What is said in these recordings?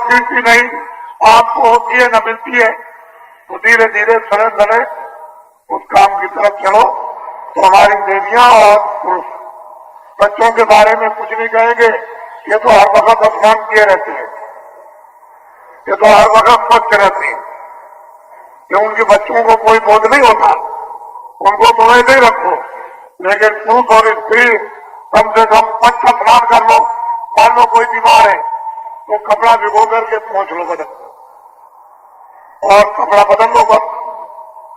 रोटी नहीं आपको होती है न मिलती है, तो धीरे धीरे सड़े सड़े उस काम की तरफ चलो। तो हमारी देवियां और पुरुष बच्चों के बारे में कुछ नहीं कहेंगे, ये तो हर वक्त स्नान किए रहते हैं, ये तो हर वक्त स्वच्छ रहती है, कि उनके बच्चों को कोई बोझ नहीं होता, उनको तो वैसे ही रखो। लेकिन पुरुष और स्त्री कम से कम 5 स्नान कर लो। मान लो कोई बीमार है तो कपड़ा भिगो करके पहुंच लो बदल, और कपड़ा बदल लो, बस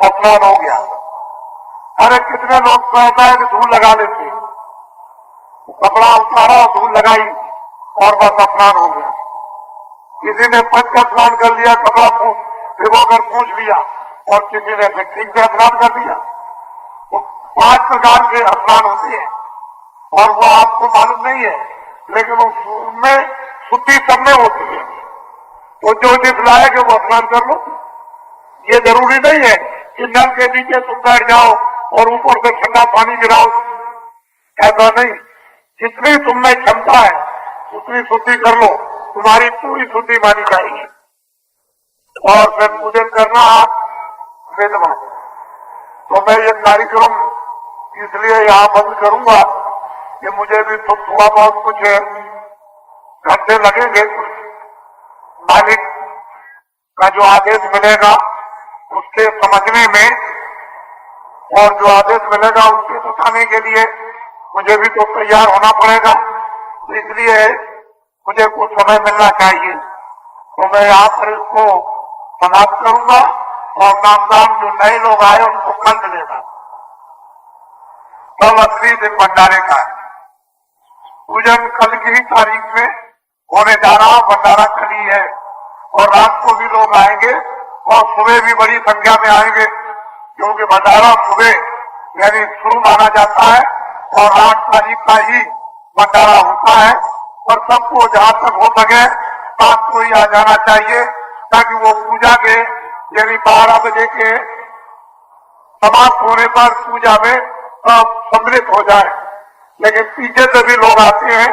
स्नान हो गया। अरे कितने लोग तो होता है कि धूल लगा लेते हैं, कपड़ा उतारा धूल लगाई और बस स्नान हो गया। किसी ने 5 का स्नान कर लिया, कपड़ा भिगो कर पहुंच लिया, और किसी ने ठीक से स्नान कर लिया। तो 5 प्रकार के स्नान होते हैं और वो आपको मालूम नहीं है, लेकिन उसमें शुद्धि सब में होती है। तो जो जिस लायक है वो स्नान कर लो। ये जरूरी नहीं है कि नल के नीचे तुम बैठ जाओ और ऊपर से ठंडा पानी गिराओ, ऐसा नहीं। जितनी तुम में क्षमता है उतनी शुद्धि कर लो, तुम्हारी पूरी शुद्धि मानी जाएगी। और फिर पूजन करना वेदवान। तो मैं ये कार्यक्रम इसलिए यहाँ बंद करूंगा कि मुझे भी तो थोड़ा बहुत कुछ घंटे लगेंगे, मालिक का जो आदेश मिलेगा उसके समझने में, और जो आदेश मिलेगा उसके बताने के लिए मुझे भी तो तैयार होना पड़ेगा। तो इसलिए मुझे कुछ समय मिलना चाहिए। तो मैं यहाँ पर इसको समाप्त करूंगा, और नामदान जो नए लोग आए उनको कल मिलेगा। कल असली दिन भंडारे का पूजन कल की ही तारीख में होने जा रहा। भंडारा कल ही है, और रात को भी लोग आएंगे और सुबह भी बड़ी संख्या में आएंगे, क्योंकि भंडारा सुबह यानी शुरू माना जाता है, और 8 तारीख का ही भंडारा होता है। और सबको जहाँ तक हो सके रात को ही आ जाना चाहिए, ताकि वो पूजा के यानी 12 बजे के समाप्त होने पर पूजा में सम्मिलित हो जाए। लेकिन पीछे से भी लोग आते हैं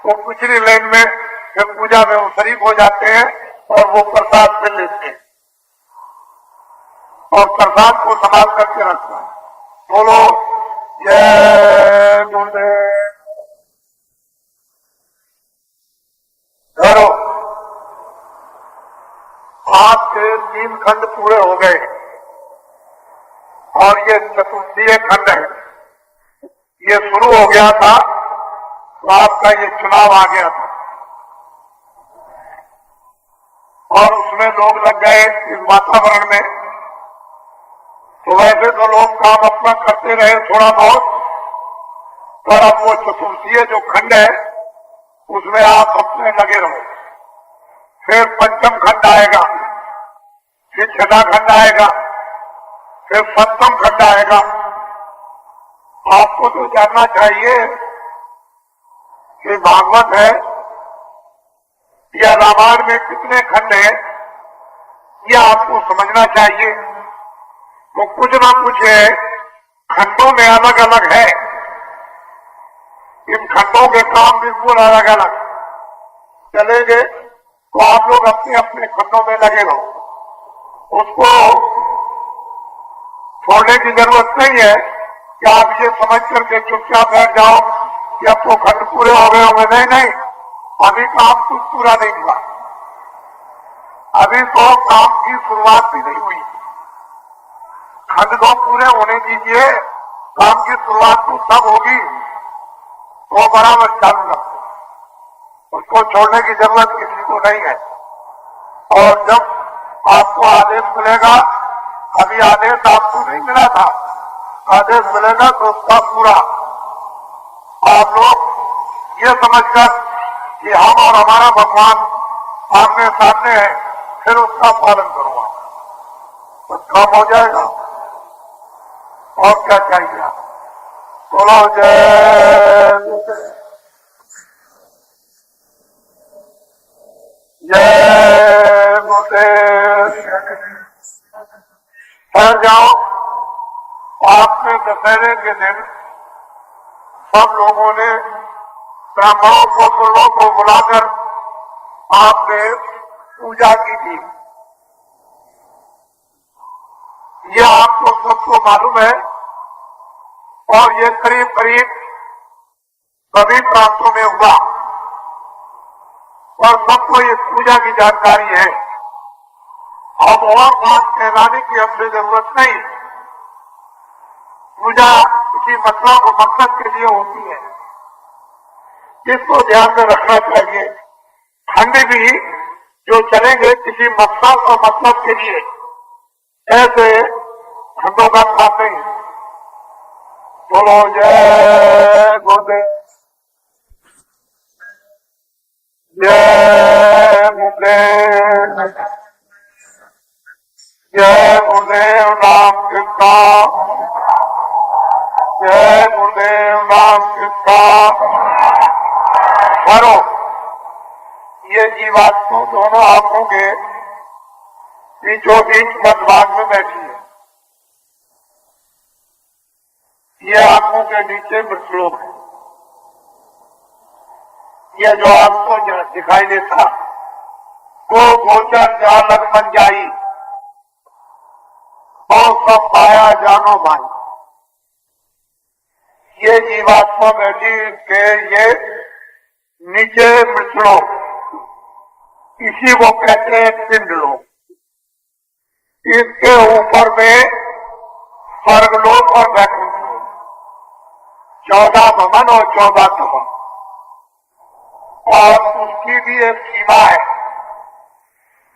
वो पिछली लाइन में फिर पूजा में वो शरीक हो जाते हैं और वो प्रसाद मिल लेते हैं, और प्रसाद को संभाल करके रखना। बोलो जय गुरुदेव। करो आपके 3 खंड पूरे हो गए, और ये चतुर्थीय खंड है। ये शुरू हो गया था तो आपका ये चुनाव आ गया था, और उसमें लोग लग गए इस वातावरण में। तो वैसे तो लोग काम अपना करते रहे थोड़ा बहुत, पर अब वो चतुर्थीय जो खंड है उसमें आप अपने लगे रहो। फिर 5म खंड आएगा, फिर 6वां खंड आएगा, फिर 7वां खंड आएगा। आपको तो जानना चाहिए कि भागवत है या रामायण में कितने खंड हैं, यह आपको समझना चाहिए। तो कुछ ना कुछ है खंडों में अलग अलग है, इन खंडों के काम बिल्कुल अलग अलग चलेंगे। तो आप लोग अपने अपने खंडों में लगे रहो, उसको छोड़ने की जरूरत नहीं है कि आप ये समझ करके चुपचाप बैठ जाओ कि अब तो खंड पूरे हो गए होंगे। नहीं नहीं, अभी काम कुछ पूरा नहीं हुआ, अभी तो काम की शुरुआत भी नहीं हुई। खंड तो पूरे होने दीजिए, काम की शुरुआत तो तब होगी तो बराबर चालू रखो, उसको छोड़ने की जरूरत किसी को नहीं है। और जब आपको आदेश मिलेगा, अभी आदेश आपको नहीं मिला था, आदेश मिलेगा तो उसका पूरा आप लोग ये समझकर कि हम और हमारा भगवान आमने सामने है, फिर उसका पालन करूंगा, तो काम हो जाएगा। और क्या चाहिए? बोलो जय जय गुरुदेव। ठहर जाओ। आपने दशहरे के दिन सब लोगों ने ब्राह्मणों को, कुलों को बुलाकर आपने पूजा की थी। ये आपको सबको मालूम है और ये करीब करीब सभी प्रांतों में हुआ और सबको ये पूजा की जानकारी है। अब और बात कहलाने की हमसे जरूरत नहीं। पूजा किसी मकसद के लिए होती है, इसको ध्यान में रखना चाहिए। ठंड भी जो चलेंगे किसी मकसद और मतलब के लिए, ऐसे ठंडों का काम नहीं। बोलो जय गुरुदेव, जय गुरुदेव, जय गुरुदेव राम कृष्णा, जय गुरुदेव राम कृष्णा। करो ये जीवात्मा दोनों आंखों के बीचों बीच मध्यभाग में बैठी है। ये आंखों के नीचे मृतलोक है। ये जो आपको दिखाई देता वो गोचर जालक बन जाई और सब पाया जानो भाई। ये जीवात्मा बैठी के ये नीचे मृतलोक, इसी को कहते हैं पिंडलोक। इसके ऊपर में स्वर्गलोक और वैकुंठ लोक, 14 भवन और 14 तपन। और उसकी भी एक सीमा है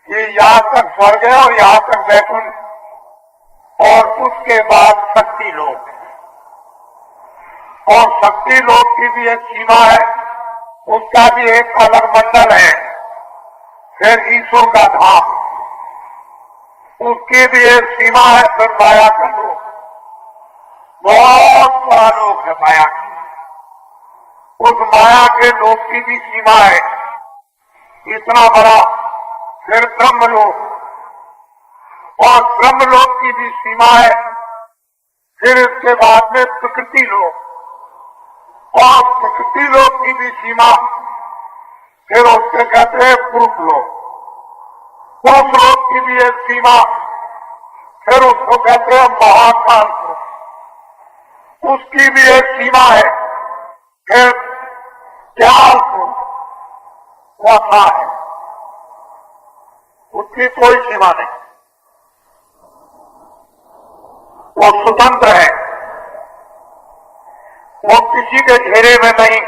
कि यहाँ तक स्वर्ग है और यहाँ तक वैकुंठ, और उसके बाद शक्ति लोक है। और शक्ति लोक की भी एक सीमा है, उसका भी एक अलग मंडल है। फिर ईश्वर का धाम, उसकी भी एक सीमा है। फिर माया का लोक, बहुत बड़ा लोक है माया का। उस माया के लोक की भी सीमा है, इतना बड़ा। फिर ब्रह्मलोक, और ब्रह्मलोक की भी सीमा है। फिर इसके बाद में प्रकृति लोक, और प्रकृति लोक की भी सीमा। फिर उसके कहते हैं पुरुष लोक, पुरुष लोक की भी एक सीमा। फिर उसको कहते हैं महाकाल लोक, उसकी भी एक सीमा है। फिर ज्ञान वहा है, उसकी कोई सीमा नहीं, वो स्वतंत्र है, वो किसी के घेरे में नहीं।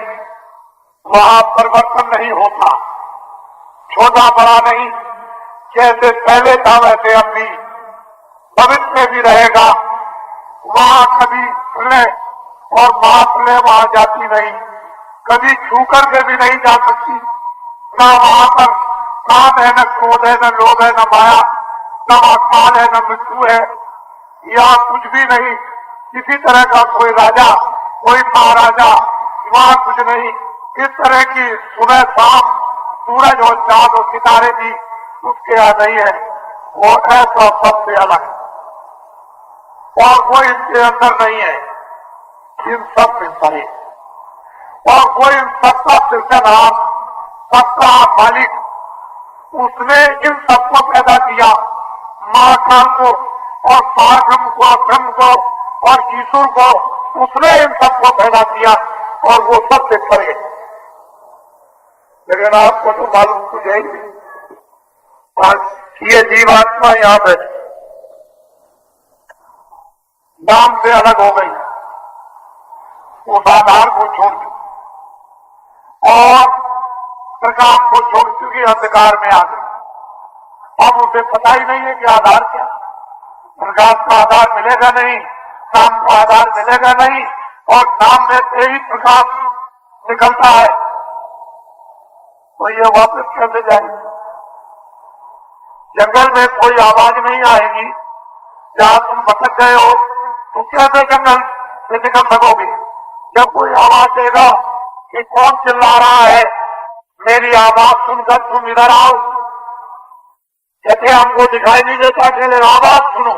वहां परिवर्तन नहीं होता, छोटा बड़ा नहीं। जैसे पहले था वैसे अपनी भविष्य में भी रहेगा। वहां कभी प्रलय और महाप्रलय वहां जाती नहीं, कभी छू करके भी नहीं जा सकती। न वहां पर काम है, न क्रोध है, न लोभ है, न माया, न आत्मान है, न मृत्यु है। यहाँ कुछ भी नहीं। किसी तरह का कोई राजा, कोई महाराजा, वहां कुछ नहीं। इस तरह की सुबह शाम सूरज और चांद और सितारे भी उसके यहाँ नहीं है। वो ऐसा सबसे अलग है, और वो इनके अंदर नहीं है, इन सब में परे। और वो इन सबका सिरजनहार, सबका मालिक, उसने इन सबको पैदा किया। महाकाल को और पारब्रह्म को, ब्रह्म को और ईश्वर को, उसने इन सबको पैदा किया, और वो सबसे परे। लेकिन आपको तो मालूम कुछ है ही, ये जीवात्मा यहाँ पे नाम से अलग हो गई, उस आधार को छोड़ दी और प्रकाश को छोड़ चुकी, अंधकार में आ गई। अब उसे पता ही नहीं है कि आधार क्या। प्रकाश का आधार मिलेगा नहीं, नाम का आधार मिलेगा नहीं, और नाम में से ही प्रकाश निकलता है, तो ये वापस कैसे जाएगी? जंगल में कोई आवाज नहीं आएगी, जहां तुम भटक गए हो तो कैसे जंगल से निकल सकोगे? जब कोई आवाज देगा कि कौन चिल्ला रहा है, मेरी आवाज सुनकर तुम इधर आओ, कहते हमको दिखाई नहीं देता, कहते आवाज सुनो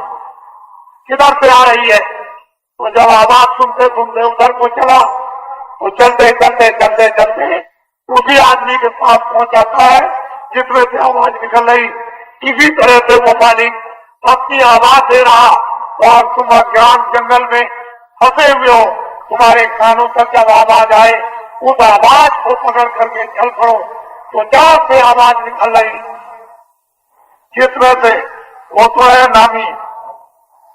किधर से आ रही है। तो जब आवाज सुनते सुनते उधर को चला, तो चलते चलते चलते चलते उसी आदमी के पास पहुंच जाता है जिसमें से आवाज निकल रही, इसी तरह से वो मालिक अपनी आवाज दे रहा और तुम अज्ञान जंगल में फंसे हुए हो, तुम्हारे कानों तक जब आवाज आए उस आवाज को पकड़ करके चल पड़ो। तो जहां से आवाज निकल रही जिसमें से वो तो है नामी,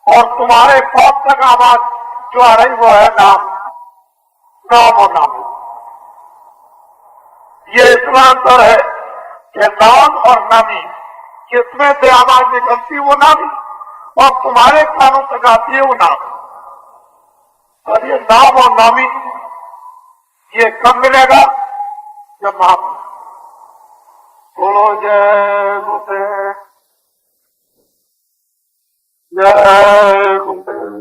और तुम्हारे पाप तक आवाज जो आ रही वो है नाम, नाम और नामी। ये इतना अंतर है कि नाम और नामी, जिसमें से आवाज निकलती वो नामी और तुम्हारे कानों तक आती है वो नाम। और ये नाम और नामी ये कब मिलेगा? जब नाम बोलो जय गुरुदेव, जय गुरुदेव,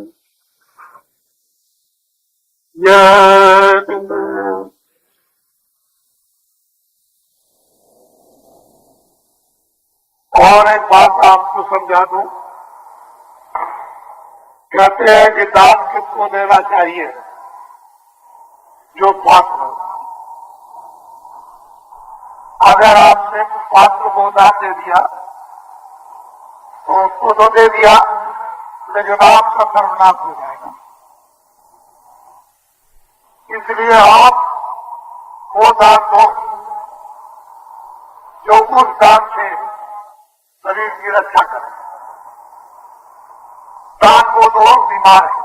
जय गुरुदेव। और एक बात आपको समझा दूं, कहते हैं कि दान किसको देना चाहिए? जो पात्र हो। अगर आपने पात्र को दान दे दिया तो उसको तो दे दिया, लेकिन आपका सर्वनाश हो जाएगा। इसलिए आप वो दान दो जो उस दान से शरीर की रक्षा करे। दान वो दो बीमार है,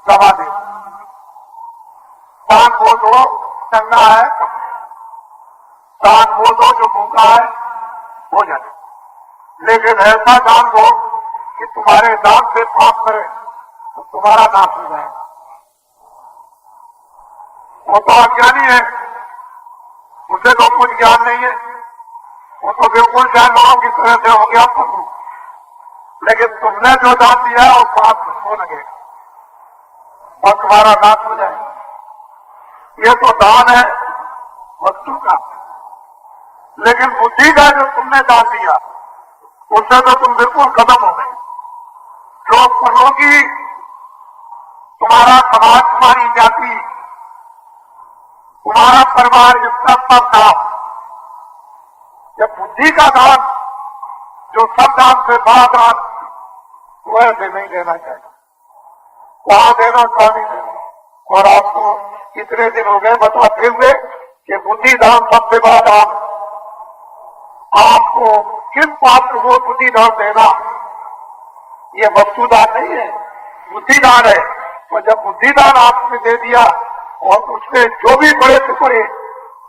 दवा दे। दान वो दो चंगा है, दान वो दो जो भूखा है हो जाए। लेकिन ऐसा दान दो कि तुम्हारे दान से पाप करे तो तुम्हारा नाश हो जाएगा। वो तो अज्ञानी है, उसे तो कुछ ज्ञान नहीं है, वो तो बिल्कुल जानवरों की तरह से हो गया पशु। लेकिन तुमने जो दान दिया है वो पाप हो लगेगा और तुम्हारा नाश हो जाएगा। ये तो दान है वस्तु का, लेकिन बुद्धि का जो तुमने दान दिया उससे तो तुम बिल्कुल खत्म हो गए। जो परलोकी तुम्हारा समाज, तुम्हारी जाति, तुम्हारा परिवार इसका सब दान, जब बुद्धि का दान जो सब दान से बड़ा दान वो ऐसे नहीं देना चाहिए। वहां देना कहाँ नहीं देना। और आपको इतने दिन हो गए बताते हुए कि बुद्धि दान सबसे बड़ा दान। आपको किस पात्र को बुद्धि दान देना, ये वस्तु दान नहीं है, बुद्धि दान है। और जब बुद्धि दान आपने दे दिया और उसने जो भी बड़े से बड़े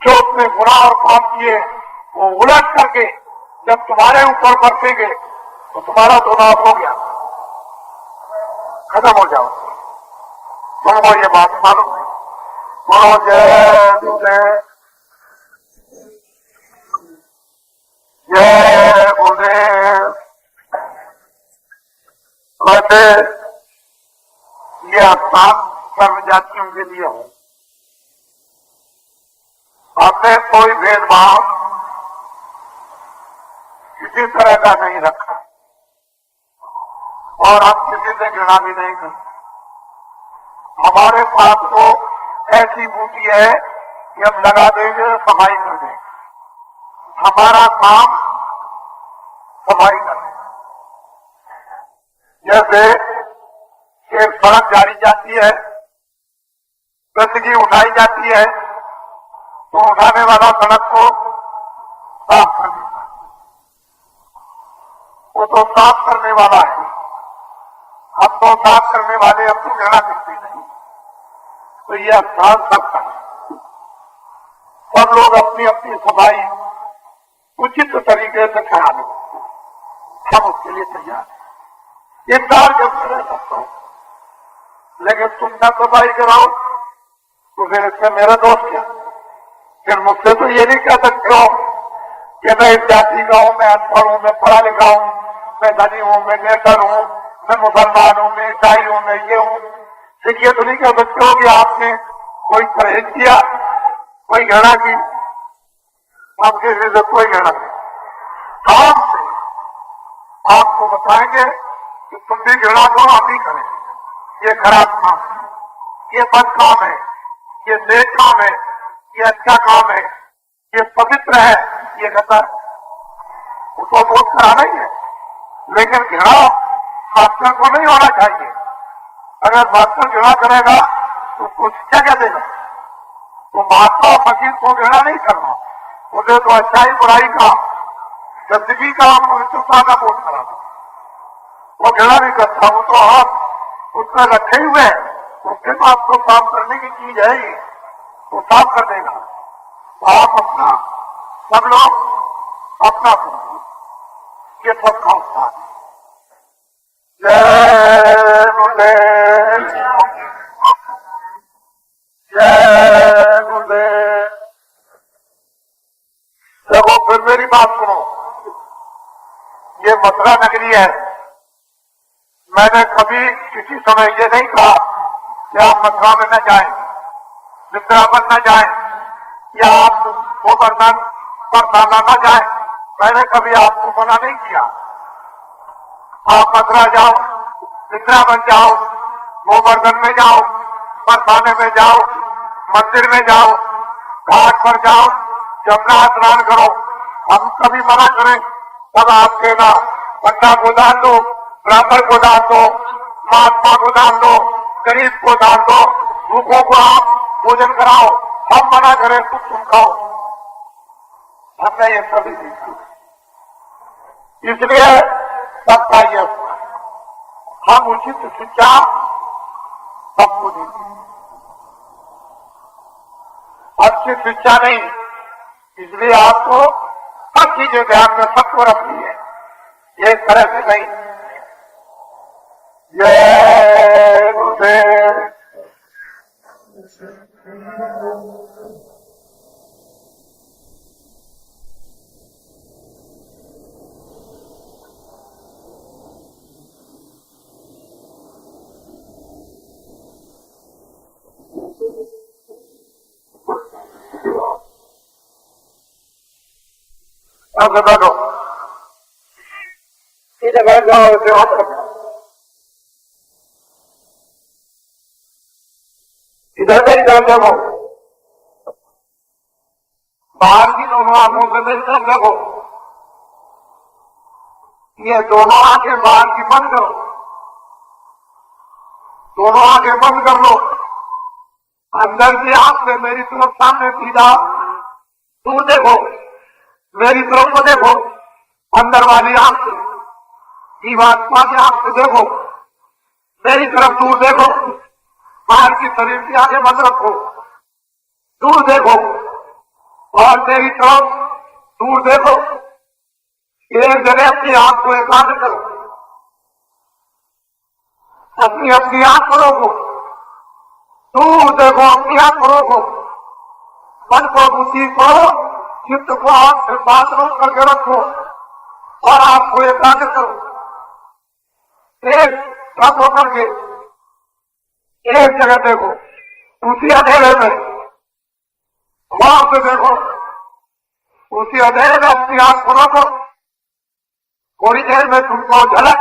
जो उसने गुनाह और पाप किए वो उलट करके जब तुम्हारे ऊपर बरसेंगे तो तुम्हारा तो नाश हो गया, खत्म हो जाओ। तुमको ये बात मालूम है? बोलो जय गुरुदेव, जय गुरुदेव। कहते ये स्थान सर्व जातियों के लिए है। हमने कोई भेदभाव किसी तरह का नहीं रखा और हम किसी से घृणा भी नहीं करते। हमारे पास तो ऐसी बूटी है कि हम लगा देंगे, सफाई कर देंगे। हमारा काम सफाई करना। जैसे एक सड़क जारी जाती है, गंदगी उठाई जाती है तो उठाने वाला सड़क को साफ कर देता है, वो तो साफ करने वाला है। हम तो साफ करने वाले, अब तो घृणा दिखती नहीं। तो यह स्थान सबका है। सब लोग अपनी अपनी सफाई उचित तरीके से करा लें, हम उसके लिए तैयार हैं। इंतजार जब रह सकता हूं, लेकिन तुम न सफाई कराओ तो फिर इसमें मेरा दोष क्या? फिर मुझसे तो ये नहीं कह सकते हो कि मैं इस जाति का हूं, मैं अनपढ़ हूं, मैं पढ़ा लिखा हूं, मैं धनी हूं, मैं नेकर हूं, मैं मुसलमान हूं, मैं ईसाई हूं, मैं ये हूं। देखिए तो नहीं कह सकते हो कि आपने कोई परहेज किया, कोई घृणा की। हम किसी से कोई घृणा नहीं, काम से आपको बताएंगे कि तुम भी घृणा करो, हम भी करें। ये खराब काम है, ये बद काम है, ये नेक काम है, ये अच्छा काम है, ये पवित्र है, ये कहता है, उसको बोध कराना ही है, लेकिन घृणा मास्टर को नहीं होना चाहिए। अगर मास्टर घृणा करेगा तो उसको शिक्षा क्या देगा? तो महात्मा फकीर को घृणा नहीं करना, मुझे तो अच्छाई बुराई का, गंदगी का, पवित्रता का बोध कराना। वो घृणा नहीं करता, वो तो हाथ उसमें रखे हुए है, उसके पास तो काम करने की चीज है ही, वो साफ कर देगा। तो आप अपना, सब लोग अपना करो, ये सबका उत्साह है। जय गुरुदेव, जय गुरुदेव। देखो फिर मेरी बात सुनो, ये मथुरा नगरी है। मैंने कभी किसी समय ये नहीं कहा कि आप मथुरा में न जाएं, वृंदावन न जाएं, या आप गोवर्धन बरसाना न जाएं। मैंने कभी आपको मना नहीं किया। आप मथुरा जाओ, वृंदावन जाओ, गोवर्धन में जाओ, बरसाने में जाओ, मंदिर में जाओ, घाट पर जाओ, जमुना स्नान करो। हम कभी मना करें तब आप कहना, बंदा को दान दो, ब्राह्मण को दान दो, महात्मा को दान दो, गरीब को दान दो, भूखों को आप भोजन कराओ। हम मना करें तो तुम खाओ, हमने ये कभी नहीं किया। इसलिए सबका ये हम उचित शिक्षा सबको देते, अच्छी शिक्षा नहीं। इसलिए आपको सब चीजें ध्यान में सबको रखनी है, ये तरह से नहीं। जय गुरुदेव। अब बैठो, इधर बैठ जाओ, सेवा करो। इधर मेरी तरफ देखो, बाहर की दोनों आंखों से मेरी तरफ देखो। ये दोनों आंखें बाहर की बंद करो, दोनों आंखें बंद कर लो। अंदर की आंख से मेरी तरफ सामने सीधा दूर देखो, मेरी तरफ को देखो, अंदर वाली आंख से, जीवात्मा की आंख से देखो, मेरी तरफ दूर देखो। बाहर की शरीर की आंखें बंद रखो, दूर देखो, और मेरी तरफ दूर देखो। एक जगह अपनी आंख को एकाग्र करो, अपनी अपनी आंख को रोको, दूर देखो, अपनी आंख को रोको, मन को, बुद्धि को, चित्त को आंख से बात रोक करके रखो और आपको एकाग्र करो। एक साथ होकर के एक जगह देखो, उसी अंधेरे में, वहां से देखो, उसी अंधेरे में अपनी आंख को रोको। थोड़ी देर में तुमको झलक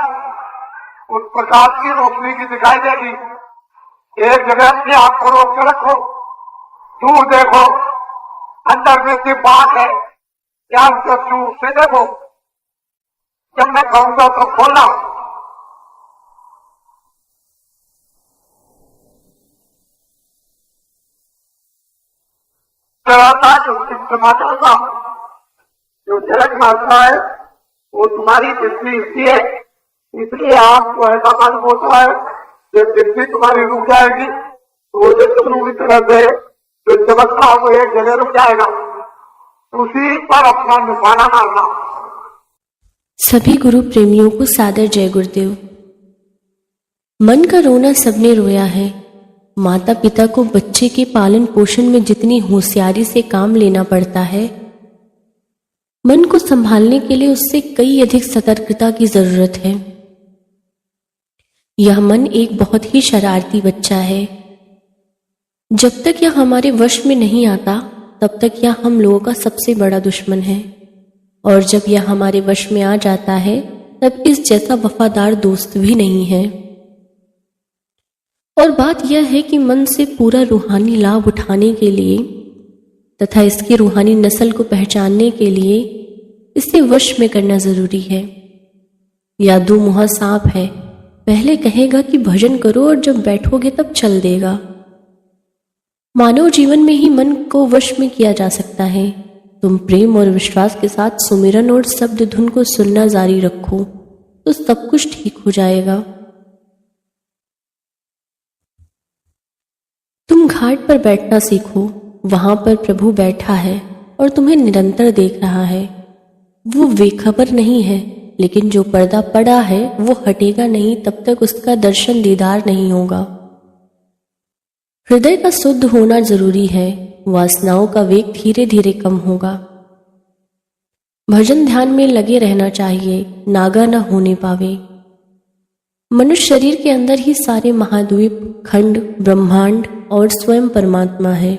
उस प्रकाश की रोशनी की दिखाई देगी। एक जगह अपनी आंख को रोक के रखो, दूर देखो, अंदर में सिर्फ बात है, क्या उसको दूर से देखो। जब मैं कहूंगा तो खोलना। जो झलक मारता है वो तुम्हारी दृष्टि इसकी है, इसलिए आपको ऐसा मालूम होता है कि दृष्टि तुम्हारी रुक जाएगी, वो जो की तरह से जो चमकता वो एक जगह रुक जाएगा, उसी पर अपना निशाना मारना। सभी गुरु प्रेमियों को सादर जय गुरुदेव। मन का रोना सबने रोया है। माता पिता को बच्चे के पालन पोषण में जितनी होशियारी से काम लेना पड़ता है, मन को संभालने के लिए उससे कई अधिक सतर्कता की जरूरत है। यह मन एक बहुत ही शरारती बच्चा है। जब तक यह हमारे वश में नहीं आता तब तक यह हम लोगों का सबसे बड़ा दुश्मन है, और जब यह हमारे वश में आ जाता है तब इस जैसा वफादार दोस्त भी नहीं है। और बात यह है कि मन से पूरा रूहानी लाभ उठाने के लिए तथा इसकी रूहानी नस्ल को पहचानने के लिए इसे वश में करना जरूरी है। या दो मुहा सांप है, पहले कहेगा कि भजन करो और जब बैठोगे तब चल देगा। मानव जीवन में ही मन को वश में किया जा सकता है। तुम प्रेम और विश्वास के साथ सुमिरन और शब्द धुन को सुनना जारी रखो तो सब कुछ ठीक हो जाएगा। तुम घाट पर बैठना सीखो, वहां पर प्रभु बैठा है और तुम्हें निरंतर देख रहा है। वो बेखबर नहीं है, लेकिन जो पर्दा पड़ा है वो हटेगा नहीं तब तक उसका दर्शन दीदार नहीं होगा। हृदय का शुद्ध होना जरूरी है, वासनाओं का वेग धीरे धीरे कम होगा। भजन ध्यान में लगे रहना चाहिए, नागा न होने पावे। मनुष्य शरीर के अंदर ही सारे महाद्वीप, खंड, ब्रह्मांड और स्वयं परमात्मा है।